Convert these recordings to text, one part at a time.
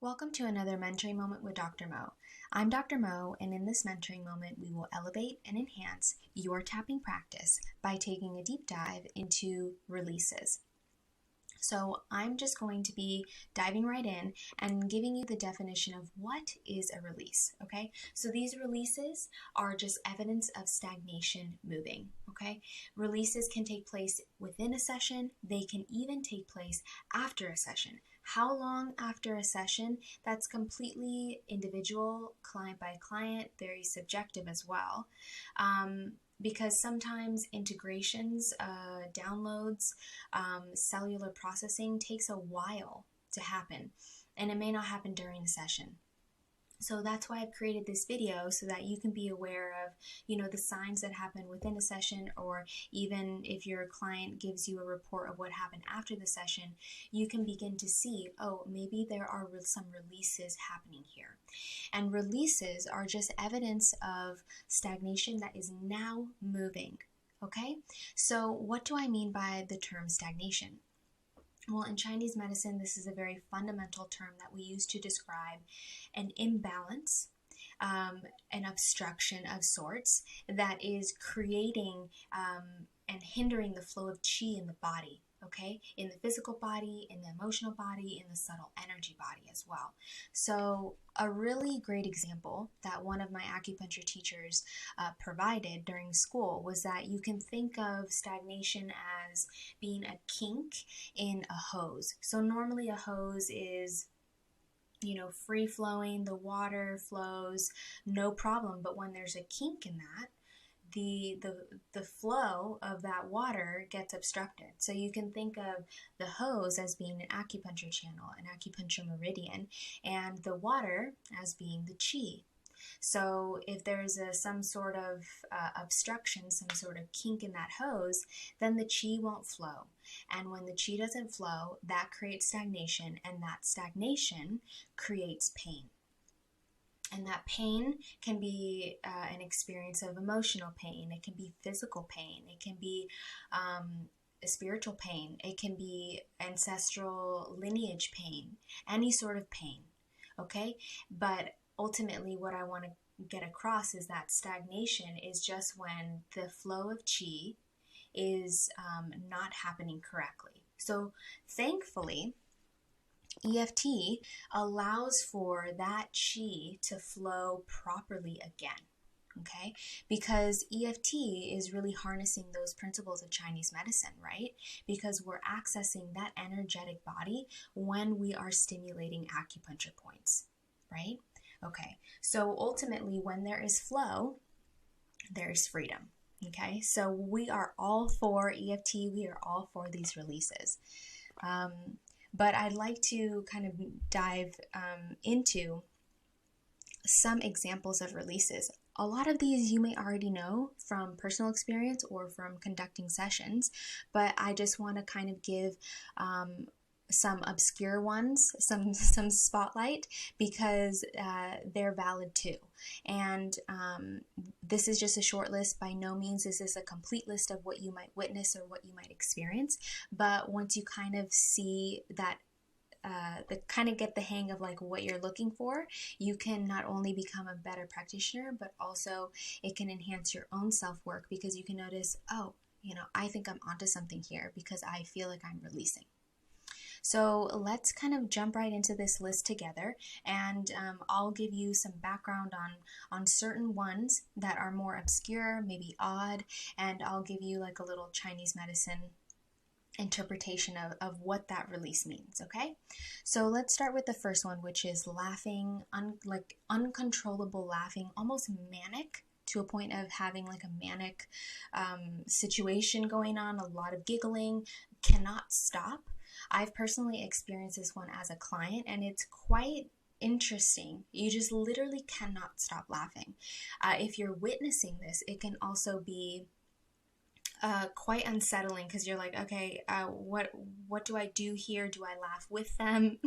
Welcome to another mentoring moment with Dr. Mo. I'm Dr. Mo, and in this mentoring moment, we will elevate and enhance your tapping practice by taking a deep dive into releases. So I'm just going to be diving right in and giving you the definition of what is a release, okay? So these releases are just evidence of stagnation moving, okay? Releases can take place within a session. They can even take place after a session. How long after a session? That's completely individual, client by client, very subjective as well. Because sometimes integrations, downloads, cellular processing takes a while to happen, and it may not happen during the session. So that's why I've created this video, so that you can be aware of, the signs that happen within a session, or even if your client gives you a report of what happened after the session, you can begin to see, oh, maybe there are some releases happening here. And releases are just evidence of stagnation that is now moving, okay? So what do I mean by the term stagnation? Well, in Chinese medicine, this is a very fundamental term that we use to describe an imbalance, an obstruction of sorts that is creating and hindering the flow of qi in the body, okay? In the physical body, in the emotional body, in the subtle energy body as well. So a really great example that one of my acupuncture teachers provided during school was that you can think of stagnation as being a kink in a hose. So normally a hose is free flowing, the water flows, no problem. But when there's a kink in that, the flow of that water gets obstructed. So you can think of the hose as being an acupuncture channel, an acupuncture meridian, and the water as being the qi. So if there's some sort of obstruction, some sort of kink in that hose, then the qi won't flow. And when the qi doesn't flow, that creates stagnation, and that stagnation creates pain. And that pain can be an experience of emotional pain. It can be physical pain. It can be spiritual pain. It can be ancestral lineage pain, any sort of pain, okay? But ultimately, what I want to get across is that stagnation is just when the flow of qi is not happening correctly. So thankfully, EFT allows for that qi to flow properly again, okay? Because EFT is really harnessing those principles of Chinese medicine, right? Because we're accessing that energetic body when we are stimulating acupuncture points, right? Okay, so ultimately, when there is flow, there is freedom, okay? So we are all for EFT. We are all for these releases. But I'd like to kind of dive into some examples of releases. A lot of these you may already know from personal experience or from conducting sessions, but I just want to kind of give some obscure ones, some spotlight, because they're valid too. And this is just a short list. By no means is this a complete list of what you might witness or what you might experience. But once you kind of see that, kind of get the hang of like what you're looking for, you can not only become a better practitioner, but also it can enhance your own self-work, because you can notice, oh, I think I'm onto something here because I feel like I'm releasing. So let's kind of jump right into this list together, and I'll give you some background on certain ones that are more obscure, maybe odd, and I'll give you like a little Chinese medicine interpretation of what that release means, okay? So let's start with the first one, which is laughing, like uncontrollable laughing, almost manic, to a point of having like a manic situation going on, a lot of giggling, cannot stop. I've personally experienced this one as a client, and it's quite interesting. You just literally cannot stop laughing. If you're witnessing this, it can also be quite unsettling, because you're like, okay, what do I do here? Do I laugh with them?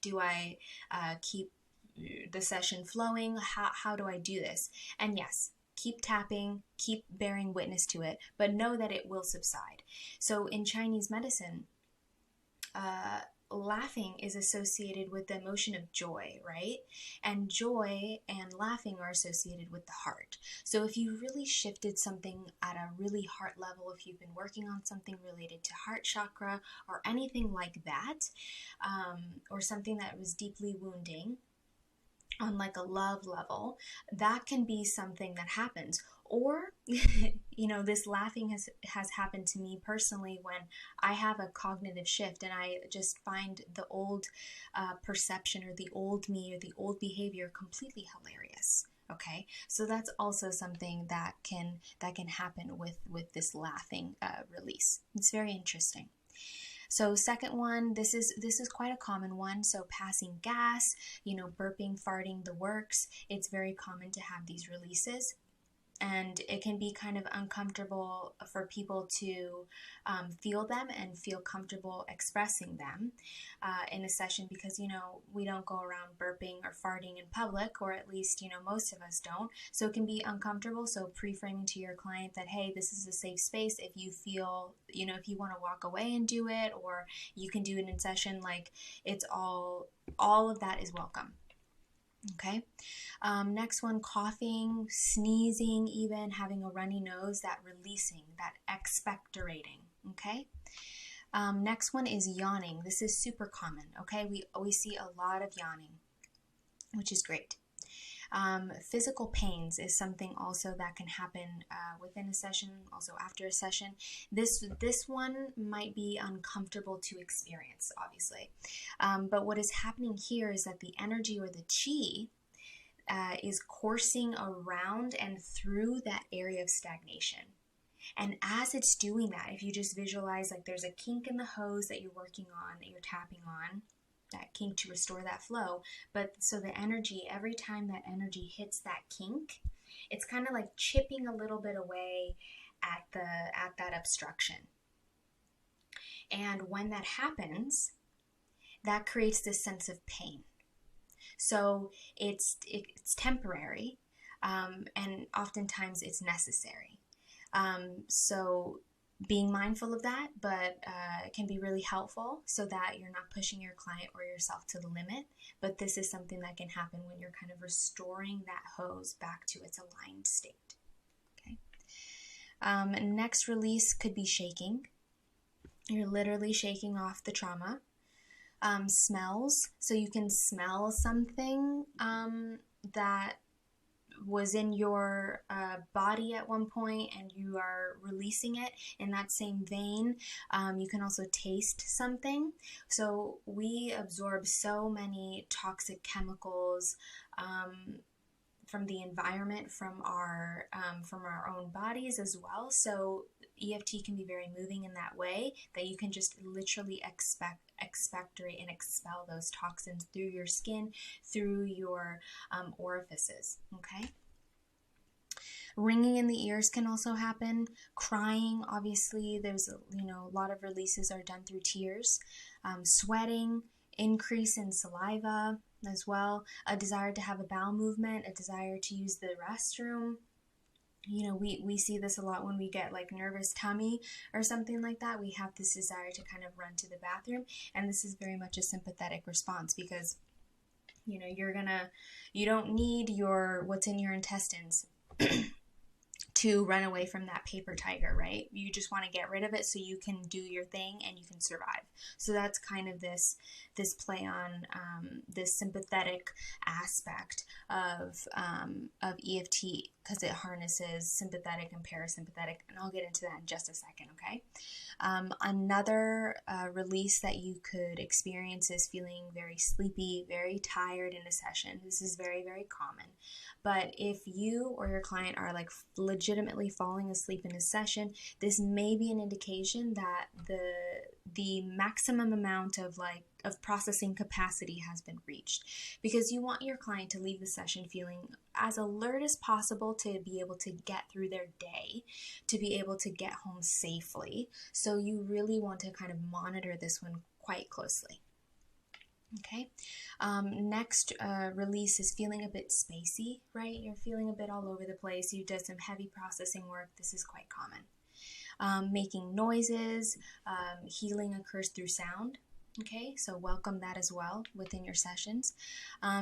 Do I keep the session flowing? How do I do this? And yes, keep tapping, keep bearing witness to it, but know that it will subside. So in Chinese medicine, laughing is associated with the emotion of joy, right? And joy and laughing are associated with the heart. So if you really shifted something at a really heart level, if you've been working on something related to heart chakra or anything like that, or something that was deeply wounding on like a love level, that can be something that happens. Or, this laughing has happened to me personally when I have a cognitive shift and I just find the old perception or the old me or the old behavior completely hilarious. Okay, so that's also something that can happen with this laughing release. It's very interesting. So second one, this is quite a common one. So passing gas, burping, farting, the works. It's very common to have these releases. And it can be kind of uncomfortable for people to feel them and feel comfortable expressing them in a session because, we don't go around burping or farting in public, or at least, most of us don't. So it can be uncomfortable. So pre-framing to your client that, hey, this is a safe space. If you feel, if you want to walk away and do it, or you can do it in session, like it's all of that is welcome. Okay. Next one, coughing, sneezing, even having a runny nose, that releasing, that expectorating. Okay. Next one is yawning. This is super common. Okay. We always see a lot of yawning, which is great. Physical pains is something also that can happen within a session, also after a session. This one might be uncomfortable to experience, obviously. But what is happening here is that the energy or the chi is coursing around and through that area of stagnation. And as it's doing that, if you just visualize like there's a kink in the hose that you're working on, that you're tapping on, that kink to restore that flow. But so the energy, every time that energy hits that kink, it's kind of like chipping a little bit away at that obstruction. And when that happens, that creates this sense of pain. So it's temporary, and oftentimes it's necessary. So being mindful of that, but it can be really helpful so that you're not pushing your client or yourself to the limit. But this is something that can happen when you're kind of restoring that hose back to its aligned state. Okay. Next release could be shaking. You're literally shaking off the trauma. Smells. So you can smell something that was in your body at one point and you are releasing it. In that same vein, you can also taste something. So we absorb so many toxic chemicals from the environment, from our own bodies as well. So EFT can be very moving in that way, that you can just literally expectorate and expel those toxins through your skin, through your orifices. Okay. Ringing in the ears can also happen. Crying, obviously, there's a lot of releases are done through tears. Sweating, increase in saliva as well. A desire to have a bowel movement, a desire to use the restroom. We see this a lot when we get like nervous tummy or something like that. We have this desire to kind of run to the bathroom, and this is very much a sympathetic response because you don't need what's in your intestines to run away from that paper tiger, right? You just want to get rid of it so you can do your thing and you can survive. So that's kind of this play on this sympathetic aspect of EFT, because it harnesses sympathetic and parasympathetic, and I'll get into that in just a second, okay? Another release that you could experience is feeling very sleepy, very tired in a session. This is very, very common. But if you or your client are like legitimately falling asleep in a session, this may be an indication that the maximum amount of processing capacity has been reached, because you want your client to leave the session feeling as alert as possible to be able to get through their day, to be able to get home safely. So you really want to kind of monitor this one quite closely. Okay. Next release is feeling a bit spacey, right? You're feeling a bit all over the place. You did some heavy processing work. This is quite common. Making noises. Healing occurs through sound. Okay, so welcome that as well within your sessions.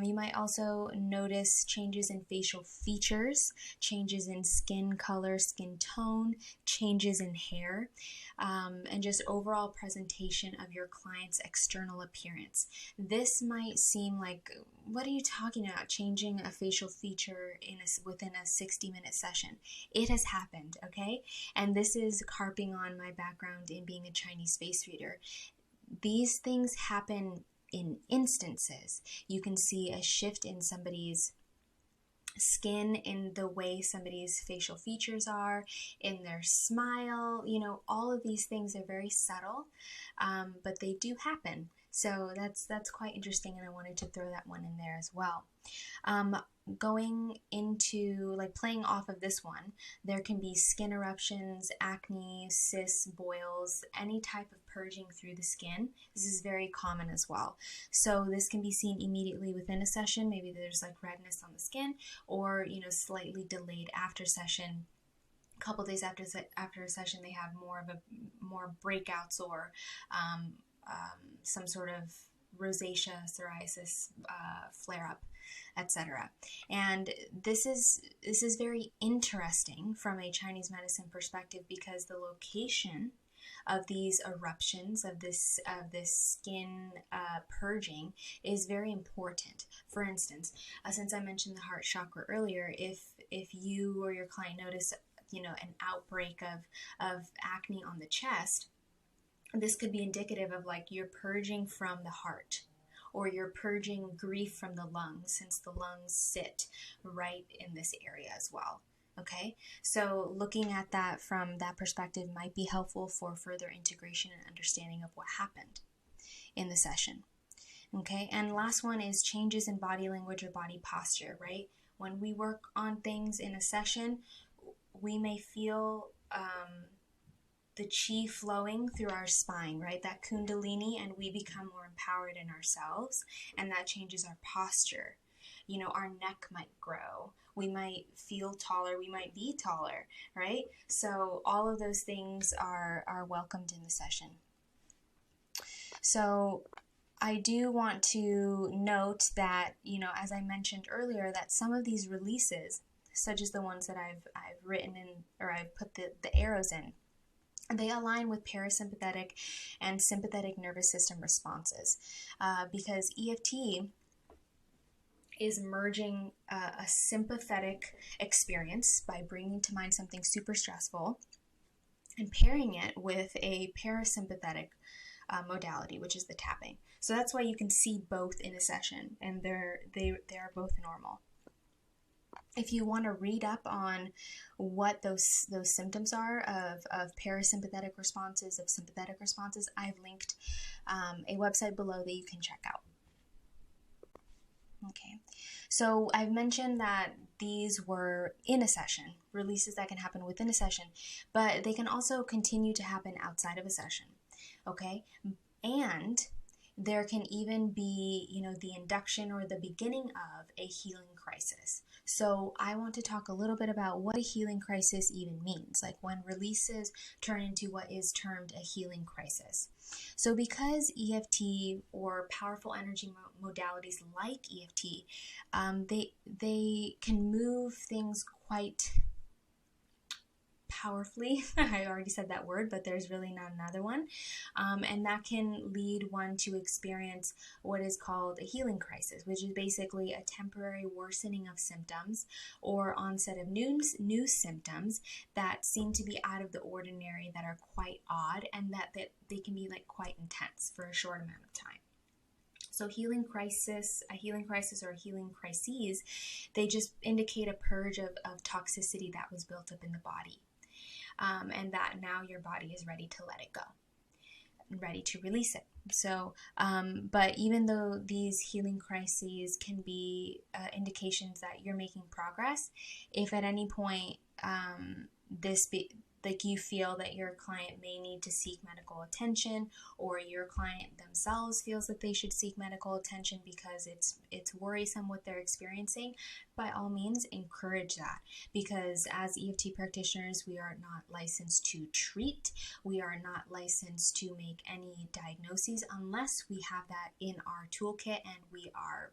You might also notice changes in facial features, changes in skin color, skin tone, changes in hair, and just overall presentation of your client's external appearance. This might seem like, what are you talking about? Changing a facial feature within a 60-minute session. It has happened, okay? And this is carping on my background in being a Chinese space reader. These things happen in instances. You can see a shift in somebody's skin, in the way somebody's facial features are, in their smile, all of these things are very subtle, but they do happen. So that's quite interesting, and I wanted to throw that one in there as well. Going into, playing off of this one, there can be skin eruptions, acne, cysts, boils, any type of purging through the skin. This is very common as well. So this can be seen immediately within a session. Maybe there's redness on the skin, or slightly delayed after session. A couple days after a session, they have more breakouts, or some sort of rosacea, psoriasis, flare up, etc. And this is very interesting from a Chinese medicine perspective, because the location of these eruptions, of this skin purging, is very important. For instance, since I mentioned the heart chakra earlier, if you or your client notice an outbreak of acne on the chest, this could be indicative of you're purging from the heart, or you're purging grief from the lungs, since the lungs sit right in this area as well. Okay, so looking at that from that perspective might be helpful for further integration and understanding of what happened in the session. Okay, and last one is changes in body language or body posture, right? When we work on things in a session, we may feel the chi flowing through our spine, right? That kundalini, and we become more empowered in ourselves, and that changes our posture. Our neck might grow. We might feel taller. We might be taller, right? So all of those things are welcomed in the session. So I do want to note that, as I mentioned earlier, that some of these releases, such as the ones that I've written in, or I've put the arrows in, they align with parasympathetic and sympathetic nervous system responses, because EFT is merging a sympathetic experience by bringing to mind something super stressful and pairing it with a parasympathetic modality, which is the tapping. So that's why you can see both in a session, and they are both normal. If you want to read up on what those symptoms are of parasympathetic responses, of sympathetic responses, I've linked a website below that you can check out. Okay, so I've mentioned that these were in a session, releases that can happen within a session, but they can also continue to happen outside of a session. Okay, and there can even be, the induction or the beginning of a healing crisis. So I want to talk a little bit about what a healing crisis even means, when releases turn into what is termed a healing crisis. So because EFT, or powerful energy modalities like EFT, they can move things quite powerfully. I already said that word, but there's really not another one. And that can lead one to experience what is called a healing crisis, which is basically a temporary worsening of symptoms or onset of new symptoms that seem to be out of the ordinary, that are quite odd, and that they can be quite intense for a short amount of time. So a healing crisis or a healing crises, they just indicate a purge of toxicity that was built up in the body. And that now your body is ready to let it go, ready to release it. So, but even though these healing crises can be indications that you're making progress, if at any point like you feel that your client may need to seek medical attention, or your client themselves feels that they should seek medical attention because it's worrisome what they're experiencing, by all means encourage that, because as EFT practitioners, we are not licensed to treat, we are not licensed to make any diagnoses unless we have that in our toolkit and we are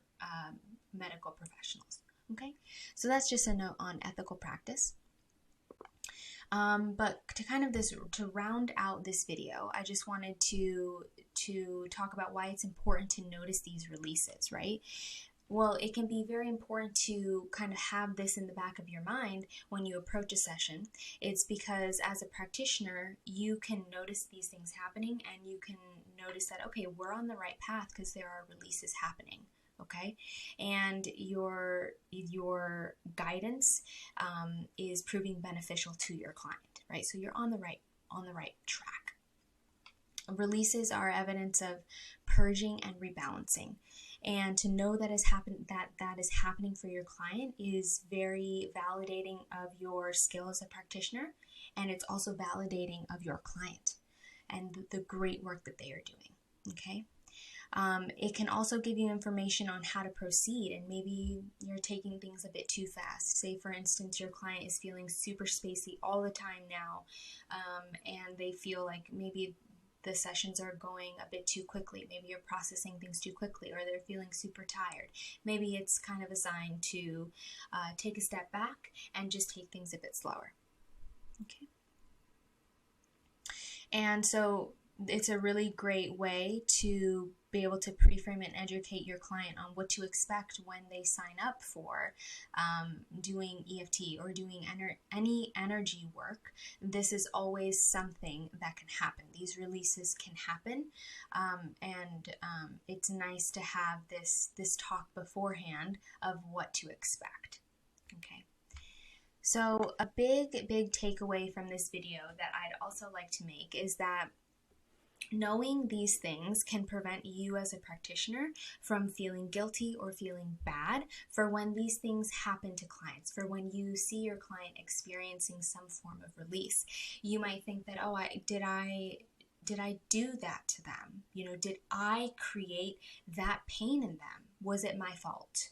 medical professionals. Okay, so that's just a note on ethical practice. But to round out this video, I just wanted to talk about why it's important to notice these releases, right? Well, it can be very important to kind of have this in the back of your mind when you approach a session. It's because as a practitioner, you can notice these things happening, and you can notice that, okay, we're on the right path because there are releases happening. Okay, and your guidance is proving beneficial to your client, right? So you're on the right track. Releases are evidence of purging and rebalancing, and to know that is happening for your client is very validating of your skill as a practitioner, and it's also validating of your client and the great work that they are doing. Okay. It can also give you information on how to proceed, and maybe you're taking things a bit too fast. Say, for instance, your client is feeling super spacey all the time now, and they feel like maybe the sessions are going a bit too quickly. Maybe you're processing things too quickly, or they're feeling super tired. Maybe it's kind of a sign to take a step back and just take things a bit slower. Okay. And so it's a really great way to be able to pre-frame and educate your client on what to expect when they sign up for doing EFT or doing any energy work. This is always something that can happen. These releases can happen, and it's nice to have this talk beforehand of what to expect. Okay. So a big takeaway from this video that I'd also like to make is that knowing these things can prevent you as a practitioner from feeling guilty or feeling bad for when these things happen to clients, for when you see your client experiencing some form of release. You might think that, oh, did I do that to them? You know, did I create that pain in them? Was it my fault?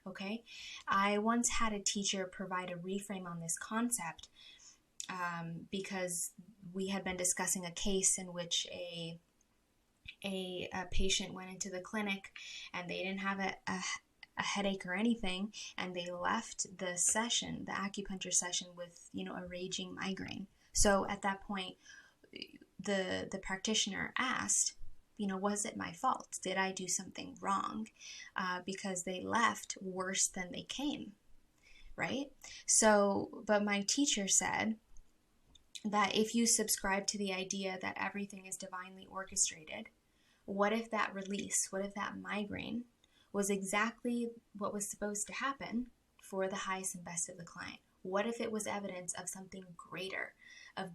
Okay. I once had a teacher provide a reframe on this concept because we had been discussing a case in which a patient went into the clinic and they didn't have a headache or anything, and they left the session, the acupuncture session, with, you know, a raging migraine. So at that point, the practitioner asked, you know, was it my fault? Did I do something wrong? Because they left worse than they came, right? So, but my teacher said that if you subscribe to the idea that everything is divinely orchestrated, what if that release, what if that migraine was exactly what was supposed to happen for the highest and best of the client? What if it was evidence of something greater, of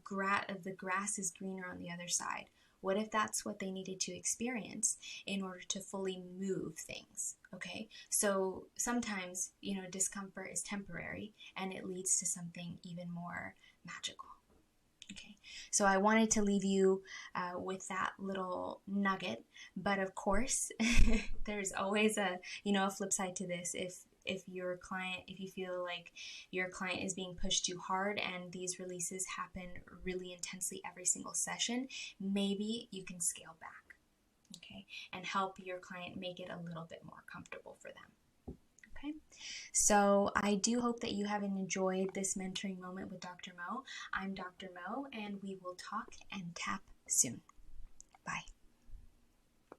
the grass is greener on the other side? What if that's what they needed to experience in order to fully move things? Okay, so sometimes, you know, discomfort is temporary and it leads to something even more magical. Okay, so I wanted to leave you with that little nugget, but of course, there's always a flip side to this. If you feel like your client is being pushed too hard and these releases happen really intensely every single session, maybe you can scale back, okay, and help your client make it a little bit more comfortable for them. Okay, so I do hope that you have enjoyed this mentoring moment with Dr. Mo. I'm Dr. Mo, and we will talk and tap soon.